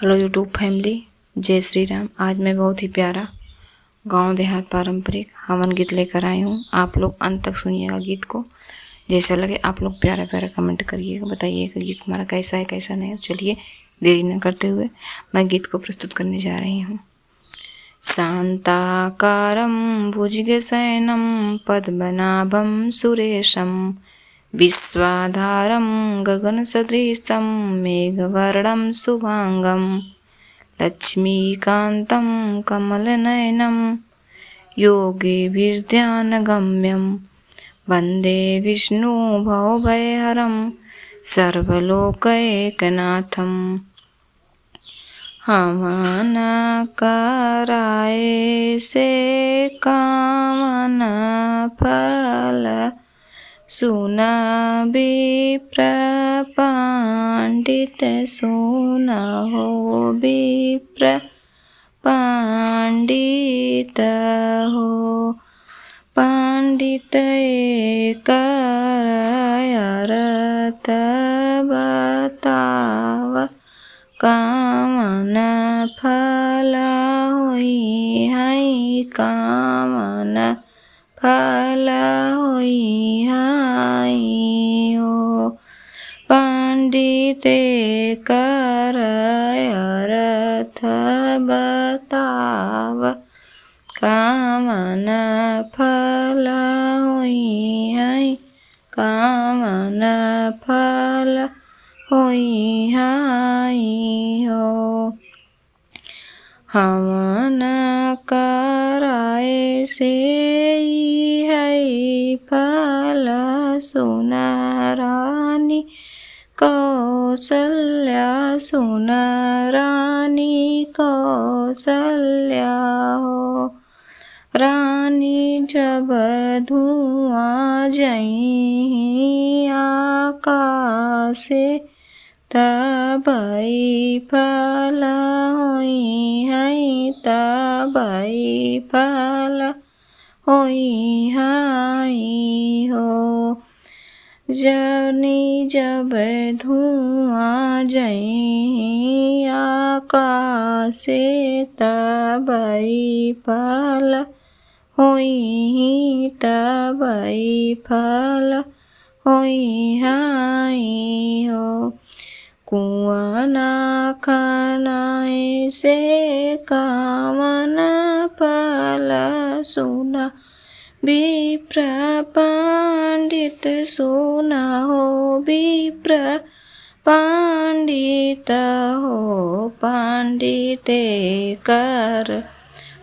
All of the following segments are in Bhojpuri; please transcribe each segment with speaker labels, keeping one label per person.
Speaker 1: हेलो यूट्यूब फैमिली, जय श्री राम। आज मैं बहुत ही प्यारा गांव देहात पारंपरिक हवन गीत लेकर आई हूँ। आप लोग अंत तक सुनिएगा गीत को। जैसा लगे आप लोग प्यारा प्यारा कमेंट करिएगा, बताइएगा गीत हमारा कैसा है कैसा नहीं है। चलिए देरी न करते हुए मैं गीत को प्रस्तुत करने जा रही हूँ। शान्ताकारं भुजगशयनं पद्मनाभं सुरेशं विश्वाधारं गगनसदृशं मेघवर्णं शुभांगं लक्ष्मीकान्तं कमलनयनं योगिभिर्ध्यानगम्यं वन्दे विष्णु भवभयहरं सर्वलोकैकनाथम्। हवन कराए से कामन फल सुन विप्र पंडित सुन हो विप्र पंडित हो पंडित करत बताव कामन फल होई है कामन फल होई है हो पंडिते कर अर्थ बताव कामन फल होई है कामन फल होई हाई हो। हवन कराए से है फल सुन रानी कौसल्या सुन रानी कौसल्या हो रानी जब धुआं जई आकाशे तबई फल होई है तबई फल होई हाई हो जनी जब धुआं जई आकाशे तबई फल होई तबई फल होई हाई हो। कुआं खनाए से कामन फल सुना विप्र पंडित सुना हो विप्र पंडित हो पंडिते कर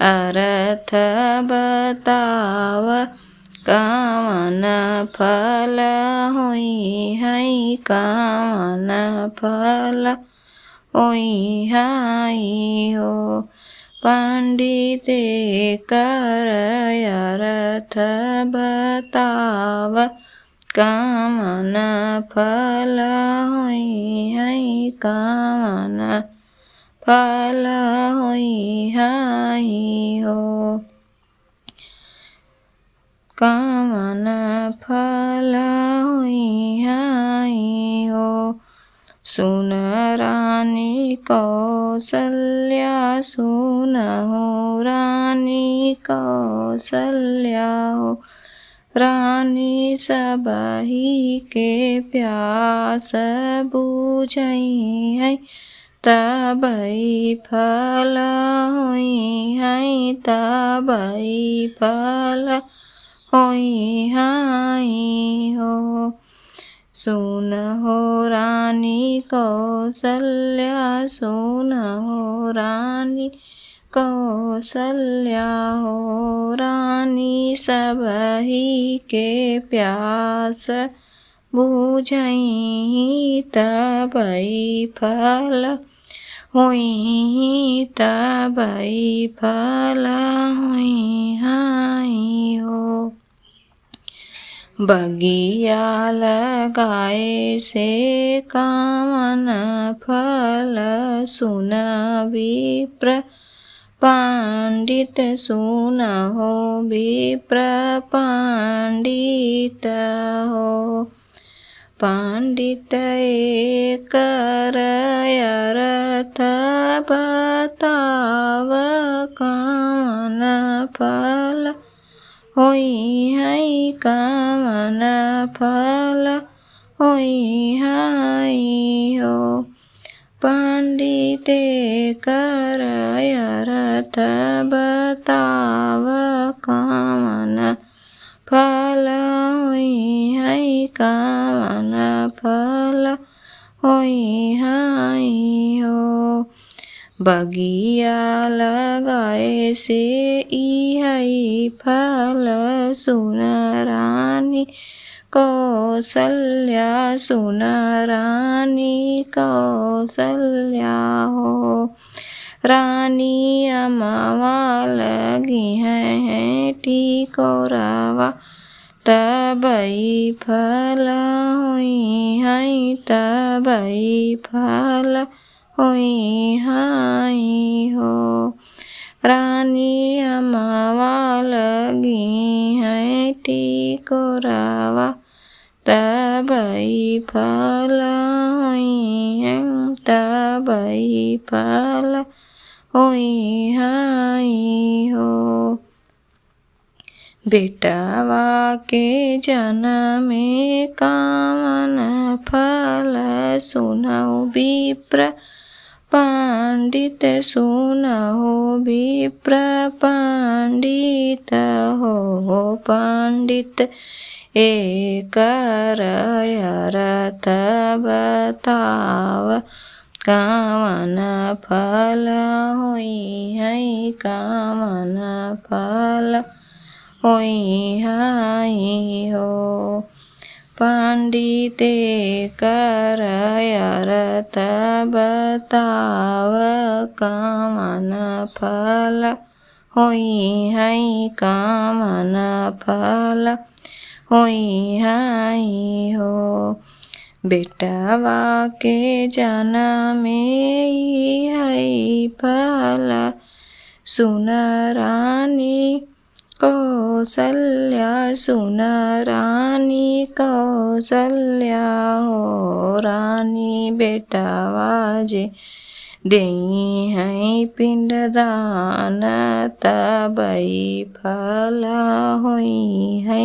Speaker 1: अर्थ बताव कामन फल होई है कामन फल होई हाई हो पंडिते कर अर्थ बताव कामन फल होई है कामन फल होई हाई हो कामन फल होई हाई हो। सुन रानी कौसल्या सुन हो रानी कौसल्या हो रानी सबही के प्यास बुझई है तबई फल होई है तबई फल होई हाई हो। सुन हो रानी कौसल्या सुन हो रानी कौसल्या हो रानी सबही के प्यास बुझई तबई फल होई तबई फल होई हाई हो। बगिया लगाए से कामन फल सुन विप्र पंडित सुन हो विप्र पंडित हो पंडित कर अर्थ बताव कवन फल होई है कवन फल होई है हो। पंडिते कर अर्थ बताव कवन फल होई है कवन फल होई है हो। बगिया लगाए से ई है फल सुन रानी कौशल्या सुन रानी कौशल्या हो। रानी अमावा लगी है टिकोरावा तबई फल होई है तबई फल होई है हो। रानी अमावा लगी है टिकोरावा तबई फल होई है तबई फल होई है हो। बेटवा के जन्मे कवन फल सुनहु विप्र पंडित सुनहु विप्र पंडित हो। पंडित एकर अर्थ बताव कवन फल होई है कवन फल होई है हो। पंडिते कर अर्थ बताव कवन फल होई है कवन फल होई है हो। बेटवा के जन्मे ई है फल सुन रानी कौशल्या सुन रानी कौशल्या हो। रानी बेटवा जे देई है पिंडदान तबई फल होई है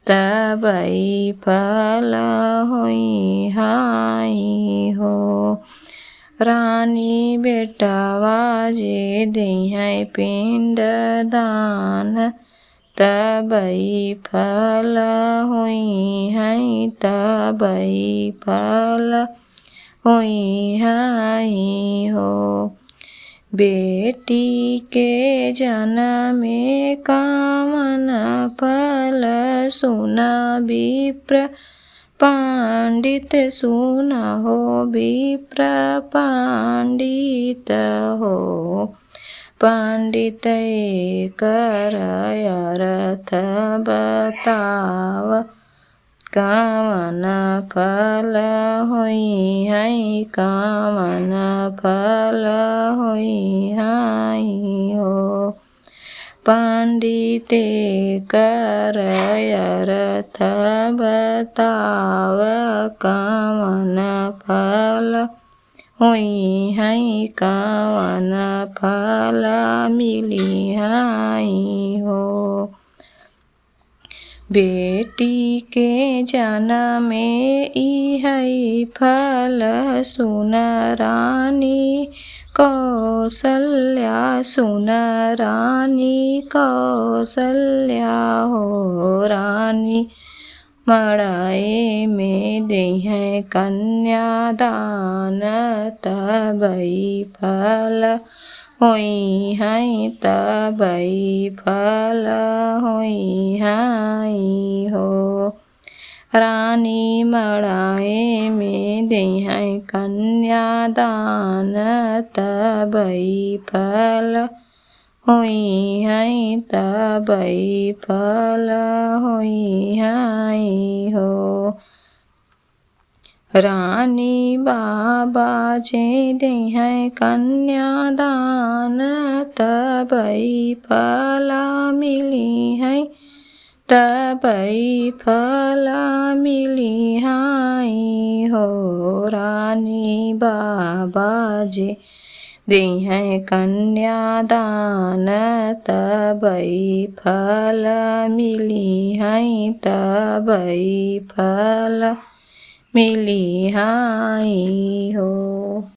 Speaker 1: तबई फल होई है हो। रानी बेटवा जे देई है पिंडदान तबई फल होई है तबई फल होई है हो। बेटी के जन्मे कवन फल सुन विप्र पंडित सुनहु विप्र पंडित हो। पंडित कर अर्थ बताव कवन फल होई है कवन फल होई है हो। पंडिते कर अर्थ बताव कवन फल होई है कवन फल मिली है हो। बेटी के जन्मे ई है फल सुन रानी कौशल्या सुन रानी कौशल्या हो। रानी मड़ाए में देई है कन्यादान तबई फल होई है तबई फल होई है हो। रानी मड़ाए में देई है कन्यादान तबई फल होई है तबई फल होई है हो। रानी बाबा जे देई है कन्यादान तबई फल मिली है तबई फल मिली है हो। रानी बाबा जे देहै कन्यादान तबै फल मिली हैं, तबै फल मिली हैं हो।